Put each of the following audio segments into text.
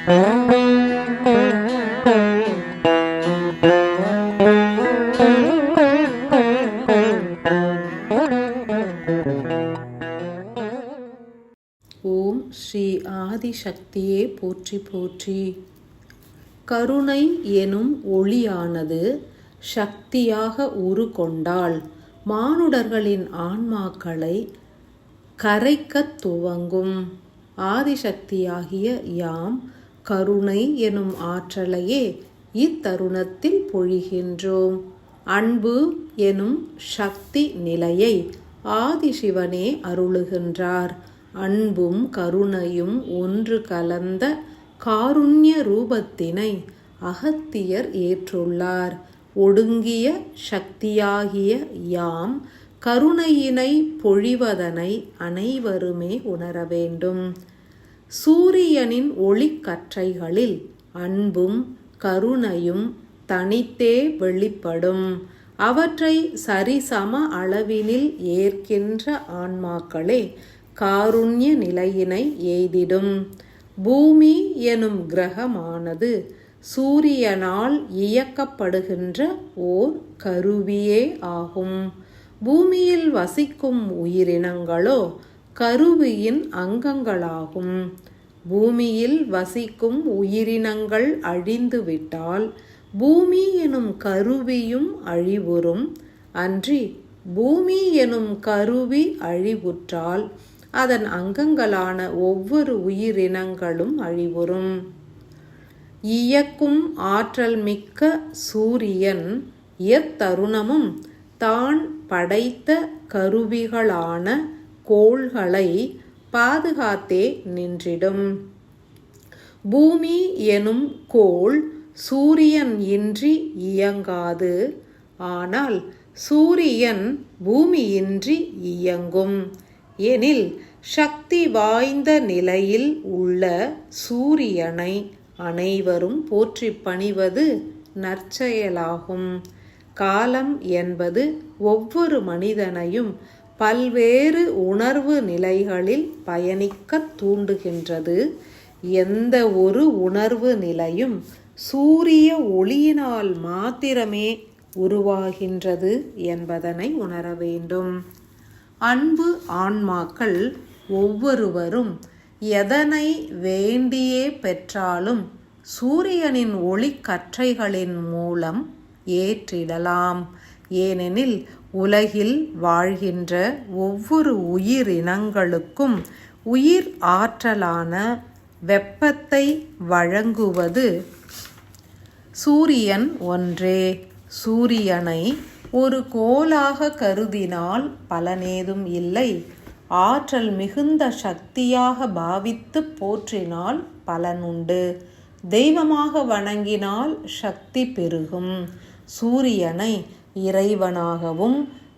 ஓம் ஸ்ரீ ஆதிசக்தியே போற்றி போற்றி. கருணை எனும் ஒளியானது சக்தியாக உருக்கொண்டால் மானுடர்களின் ஆன்மாக்களை கரைக்கத் துவங்கும். ஆதிசக்தியாகிய யாம் கருணை எனும் ஆற்றலையே இத்தருணத்தில் பொழிகின்றோம். அன்பு எனும் சக்தி நிலையை ஆதிசிவனே அருளுகின்றார். அன்பும் கருணையும் ஒன்று கலந்த காருண்ய ரூபத்தினை அகத்தியர் ஏற்றுள்ளார். ஒடுங்கிய சக்தியாகிய யாம் கருணையினை பொழிவதனை அனைவருமே உணர வேண்டும். சூரியனின் ஒளிக்கற்றைகளில் அன்பும் கருணையும் தனித்தே வெளிப்படும். அவற்றை சரிசம அளவினில் ஏற்கின்ற ஆன்மாக்களே காருண்ய நிலையினை எய்திடும். பூமி எனும் கிரகமானது சூரியனால் இயக்கப்படுகின்ற ஓர் கருவியே ஆகும். பூமியில் வசிக்கும் உயிரினங்களோ கருவியின் அங்கங்களாகும். பூமியில் வசிக்கும் உயிரினங்கள் அழிந்துவிட்டால் பூமி எனும் கருவியும் அழிவுறும். அன்றி பூமி எனும் கருவி அழிவுற்றால் அதன் அங்கங்களான ஒவ்வொரு உயிரினங்களும் அழிவுறும். இயக்கும் ஆற்றல் மிக்க சூரியன் எத்தருணமும் தான் படைத்த கருவிகளான கோள்களை பாதுகாத்தே நின்றிடும். பூமி எனும் கோள் சூரியன் இன்றி இயங்காது. ஆனால் சூரியன் பூமியின்றி இயங்கும் எனில் சக்தி வாய்ந்த நிலையில் உள்ள சூரியனை அனைவரும் போற்றி பணிவது நற்செயலாகும். காலம் என்பது ஒவ்வொரு மனிதனையும் பல்வேறு உணர்வு நிலைகளில் பயணிக்க தூண்டுகின்றது. எந்த ஒரு உணர்வு நிலையும் சூரிய ஒளியினால் மாத்திரமே உருவாகின்றது என்பதனை உணர வேண்டும். அன்பு ஆன்மாக்கள் ஒவ்வொருவரும் எதனை வேண்டியே பெற்றாலும் சூரியனின் ஒளிக்கற்றைகளின் மூலம் ஏற்றிடலாம். ஏனெனில் உலகில் வாழ்கின்ற ஒவ்வொரு உயிரினங்களுக்கும் உயிர் ஆற்றலான வெப்பத்தை வழங்குவது சூரியன் ஒன்றே. சூரியனை ஒரு கோளாக கருதினால் பலனேதும் இல்லை. ஆற்றல் மிகுந்த சக்தியாக பாவித்து போற்றினால் பலனுண்டு. தெய்வமாக வணங்கினால் சக்தி பெருகும். சூரியனை இறைவனாகவும்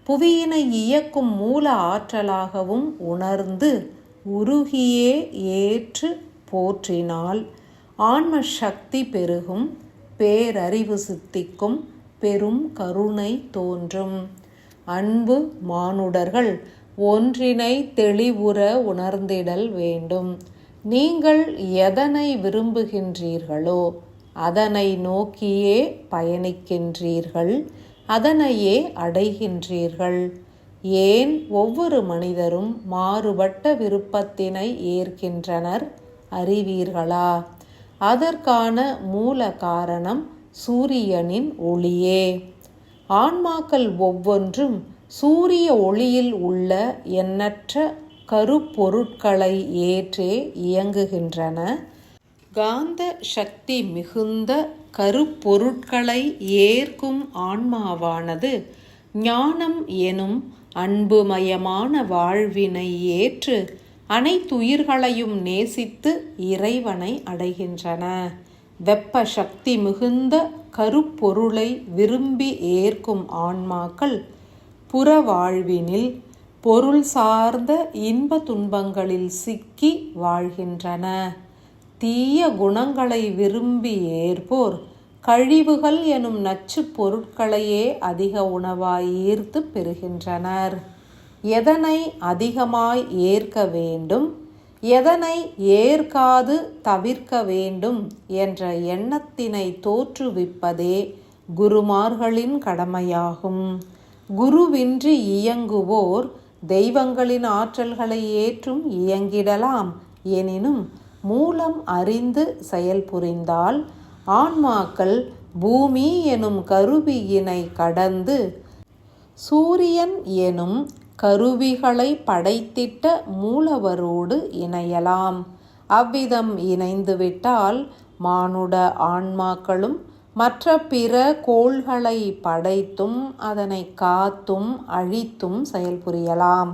புவியினை இயக்கும் மூல ஆற்றலாகவும் உணர்ந்து உருகியே ஏற்று போற்றினால் ஆன்ம சக்தி பெருகும். பேரறிவு சித்திக்கும். பெரும் கருணை தோன்றும். அன்பு மானுடர்கள் ஒன்றினை தெளிவுற உணர்ந்திடல் வேண்டும். நீங்கள் எதனை விரும்புகின்றீர்களோ அதனை நோக்கியே பயணிக்கின்றீர்கள். அதனையே அடைகின்றீர்கள். ஏன் ஒவ்வொரு மனிதரும் மாறுபட்ட விருப்பத்தினை ஏற்கின்றனர் அறிவீர்களா? அதற்கான மூல காரணம் சூரியனின் ஒளியே. ஆன்மாக்கள் ஒவ்வொன்றும் சூரிய ஒளியில் உள்ள எண்ணற்ற கருப்பொருட்களை ஏற்றே இயங்குகின்றன. காந்த சக்தி மிகுந்த கருப்பொருட்களை ஏற்கும் ஆன்மாவானது ஞானம் எனும் அன்புமயமான வாழ்வினை ஏற்று அனைத்துயிர்களையும் நேசித்து இறைவனை அடைகின்றன. வெப்ப சக்தி மிகுந்த கருப்பொருளை விரும்பி ஏற்கும் ஆன்மாக்கள் புற வாழ்வினில் பொருள் சார்ந்த இன்ப துன்பங்களில் சிக்கி வாழ்கின்றன. தீய குணங்களை விரும்பி ஏற்போர் கழிவுகள் எனும் நச்சு பொருட்களையே அதிக உணவாய் ஈர்த்து பெறுகின்றனர். எதனை அதிகமாய் ஏற்க வேண்டும், எதனை ஏற்காது தவிர்க்க வேண்டும் என்ற எண்ணத்தினை தோற்றுவிப்பதே குருமார்களின் கடமையாகும். குருவின்றி இயங்குவோர் தெய்வங்களின் ஆற்றல்களை ஏற்றும் இயங்கிடலாம். எனினும் மூலம் அறிந்து செயல் புரிந்தால் ஆன்மாக்கள் பூமி எனும் கருவியினை கடந்து சூரியன் எனும் கருவிகளை படைத்திட்ட மூலவரோடு இணையலாம். அவ்விதம் இணைந்துவிட்டால் மானுட ஆன்மாக்களும் மற்ற பிற கோள்களை படைத்தும் அதனை காத்தும் அழித்தும் செயல்புரியலாம்.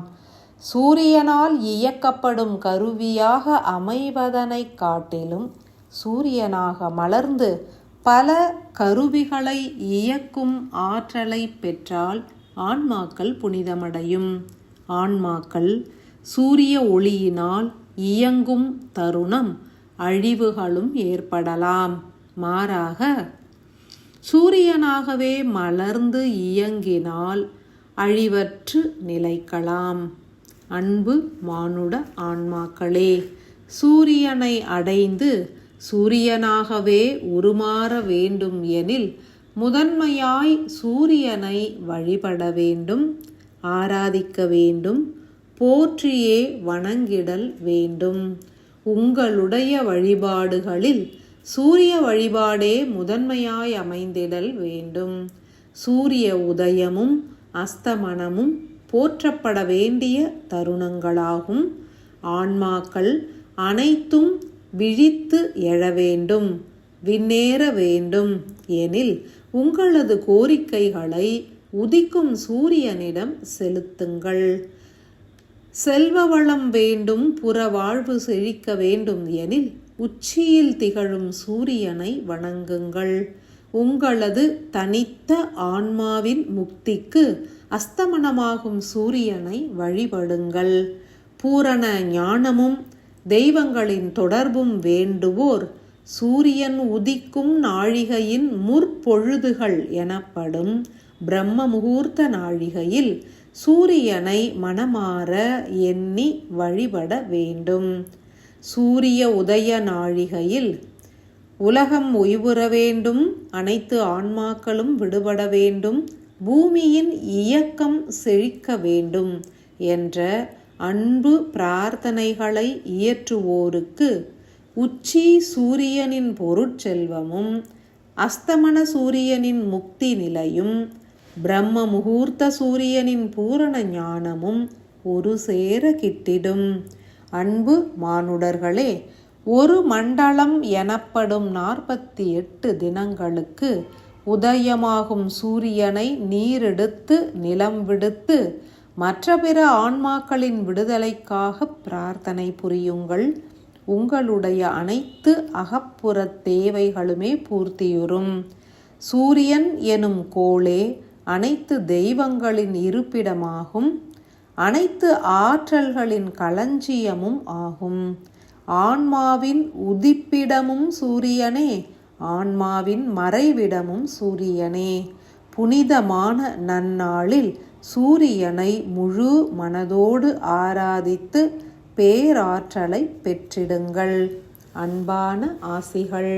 சூரியனால் இயக்கப்படும் கருவியாக அமைவதனை காட்டிலும் சூரியனாக மலர்ந்து பல கருவிகளை இயக்கும் ஆற்றலை பெற்றால் ஆன்மாக்கள் புனிதமடையும். ஆன்மாக்கள் சூரிய ஒளியினால் இயங்கும் தருணம் அழிவுகளும் ஏற்படலாம். மாறாக சூரியனாகவே மலர்ந்து இயங்கினால் அழிவற்று நிலைக்கலாம். அன்பு மானுட ஆன்மாக்களே, சூரியனை அடைந்து சூரியனாகவே உருமாற வேண்டும் எனில் முதன்மையாய் சூரியனை வழிபட வேண்டும், ஆராதிக்க வேண்டும், போற்றியே வணங்கிடல் வேண்டும். உங்களுடைய வழிபாடுகளில் சூரிய வழிபாடே முதன்மையாய் அமைந்திடல் வேண்டும். சூரிய உதயமும் அஸ்தமனமும் போற்றப்பட வேண்டிய தருணங்களாகும். ஆன்மாக்கள் அனைத்தும் விழித்து எழ வேண்டும், விண்ணேற வேண்டும் எனில் உங்களது கோரிக்கைகளை உதிக்கும் சூரியனிடம் செலுத்துங்கள். செல்வ வளம் வேண்டும், புற வாழ்வு செழிக்க வேண்டும் எனில் உச்சியில் திகழும் சூரியனை வணங்குங்கள். உங்களது தனித்த ஆன்மாவின் முக்திக்கு அஸ்தமனமாகும் சூரியனை வழிபடுங்கள். பூரண ஞானமும் தெய்வங்களின் தொடர்பும் வேண்டுவோர் சூரியன் உதிக்கும் நாழிகையின் முற்பொழுதுகள் எனப்படும் பிரம்ம முகூர்த்த நாழிகையில் சூரியனை மனமாற எண்ணி வழிபட வேண்டும். சூரிய உதய நாழிகையில் உலகம் உய்வுற வேண்டும், அனைத்து ஆன்மாக்களும் விடுபட வேண்டும், பூமியின் இயக்கம் செழிக்க வேண்டும் என்ற அன்பு பிரார்த்தனைகளை இயற்றுவோருக்கு உச்சி சூரியனின் பொருட்செல்வமும் அஸ்தமன சூரியனின் முக்தி நிலையும் பிரம்ம முகூர்த்த சூரியனின் பூரண ஞானமும் ஒரு சேர கிட்டிடும். அன்பு மானுடர்களே, ஒரு மண்டலம் எனப்படும் 48 தினங்களுக்கு உதயமாகும் சூரியனை நீரெடுத்து நிலம் விடுத்து மற்ற பிற ஆன்மாக்களின் விடுதலைக்காக பிரார்த்தனை புரியுங்கள். உங்களுடைய அனைத்து அகப்புற தேவைகளுமே பூர்த்தியுறும். சூரியன் எனும் கோளே அனைத்து தெய்வங்களின் இருப்பிடமாகும், அனைத்து ஆற்றல்களின் களஞ்சியமும் ஆகும். ஆன்மாவின் உதிப்பிடமும் சூரியனே, ஆன்மாவின் மறைவிடமும் சூரியனே. புனிதமான நன்னாளில் சூரியனை முழு மனதோடு ஆராதித்து பேராற்றலை பெற்றிடுங்கள். அன்பான ஆசிகள்.